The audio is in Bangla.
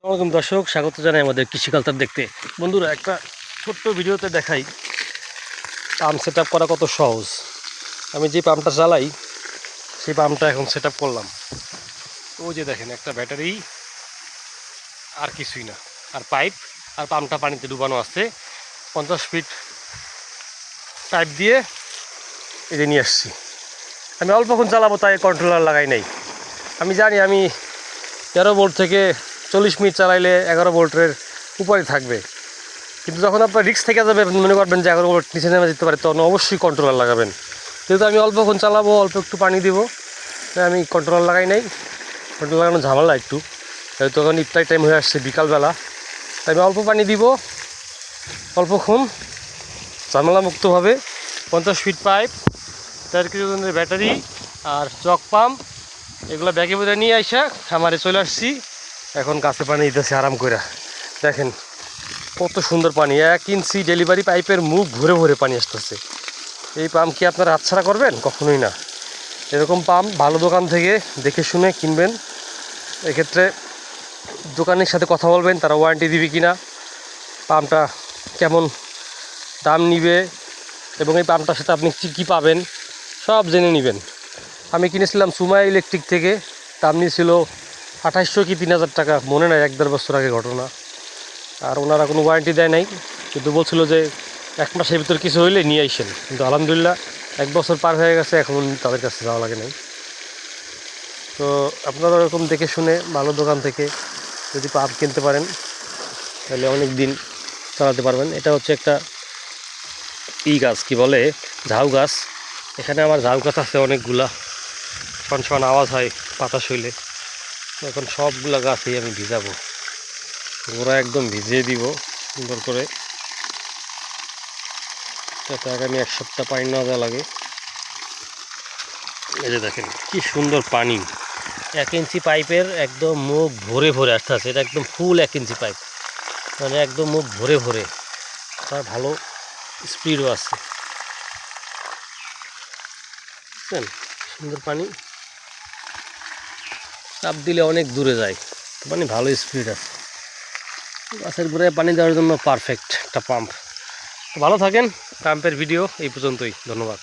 আসসালামু দর্শক, স্বাগত জানাই আমাদের কৃষি কালচার দেখতে। বন্ধুরা, একটা ছোট্ট ভিডিওতে দেখাই পাম্প সেট আপ করা কত সহজ। আমি যে পাম্পটা চালাই সেই পাম্পটা এখন সেট আপ করলাম। ওই যে দেখেন, একটা ব্যাটারি আর কিছুই না, আর পাইপ, আর পাম্পটা পানিতে ডুবানো আছে। 50 ফিট পাইপ দিয়ে এই যে নিয়ে আসছি। আমি অল্পক্ষণ চালাবো, তাই কন্ট্রোলার লাগাই নাই। আমি জানি আমি 13 ভোল্ট থেকে 40 মিনিট চালাইলে 11 ভোল্টের উপরে থাকবে, কিন্তু যখন আপনার রিস্ক থেকে যাবে, মনে করবেন যে 11 ভোল্ট নিচে নেমে যেতে পারে, তখন অবশ্যই কন্ট্রোলার লাগাবেন। যেহেতু আমি অল্পক্ষণ চালাবো, অল্প একটু পানি দিব, তাই আমি কন্ট্রোলার লাগাই নাই। কন্ট্রোল লাগানো ঝামেলা একটু, তখন ইফতারি টাইম হয়ে আসছে বিকালবেলা, তাই আমি অল্প পানি দিব, অল্পক্ষণ ঝামেলা মুক্তভাবে। 50 ফিট পাইপ, 4 কেজি ওজনের ব্যাটারি আর চক পাম্প, এগুলো ব্যাগে বোধহয় নিয়ে আইসা খামারে চলে আসছি। এখন গাছে পানি দিতেছে আরাম করে। দেখেন কত সুন্দর পানি, 1 ইঞ্চি ডেলিভারি পাইপের মুখ ভরে ভরে পানি আসতেছে। এই পাম্প কি আপনারা হাতছাড়া করবেন? কখনোই না। এরকম পাম্প ভালো দোকান থেকে দেখে শুনে কিনবেন। এক্ষেত্রে দোকানের সাথে কথা বলবেন, তারা ওয়ারেন্টি দিবে কি না, পাম্পটা কেমন দাম নিবে, এবং এই পাম্পটার সাথে আপনি কী পাবেন সব জেনে নেবেন। আমি কিনেছিলাম সুমাইয়া ইলেকট্রিক থেকে, দাম নিয়েছিল 2800 কি 3000 টাকা, মনে নাই, 1-1.5 বছর আগে ঘটনা। আর ওনারা কোনো ওয়ারেন্টি দেয় নাই, কিন্তু বলছিল যে 1 মাসের ভিতর কিছু হইলে নিয়ে আইসেন। কিন্তু আলহামদুলিল্লাহ 1 বছর পার হয়ে গেছে, এখন তাদের কাছে যাওয়া লাগে নাই। তো আপনারা এরকম দেখে শুনে ভালো দোকান থেকে যদি পাম্প কিনতে পারেন, তাহলে অনেক দিন চালাতে পারবেন। এটা হচ্ছে একটা গাছ, কি বলে, ঝাউ গাছ। এখানে আমার ঝাউ গাছ আছে অনেকগুলা, শন আওয়াজ হয় পাতা শুইলে। এখন সবগুলা গাছেই আমি ভিজাবো, গোড়া একদম ভিজিয়ে দিব সুন্দর করে, যাতে আগামী 1 সপ্তাহ পানি না দেওয়া লাগে। এই যে দেখেন কি সুন্দর পানি, 1 ইঞ্চি পাইপের একদম মুখ ভরে ভরে আসতে আছে। এটা একদম ফুল 1 ইঞ্চি পাইপ, মানে একদম মুখ ভরে ভরে, তার ভালো স্পিডও আছে। বুঝছেন, সুন্দর পানি, চাপ দিলে অনেক দূরে যায়, মানে ভালো স্পিড আছে। গাছের গোড়ায় পানি দেওয়ার জন্য পারফেক্ট একটা পাম্প। ভালো থাকেন। পাম্পের ভিডিও এই পর্যন্তই, ধন্যবাদ।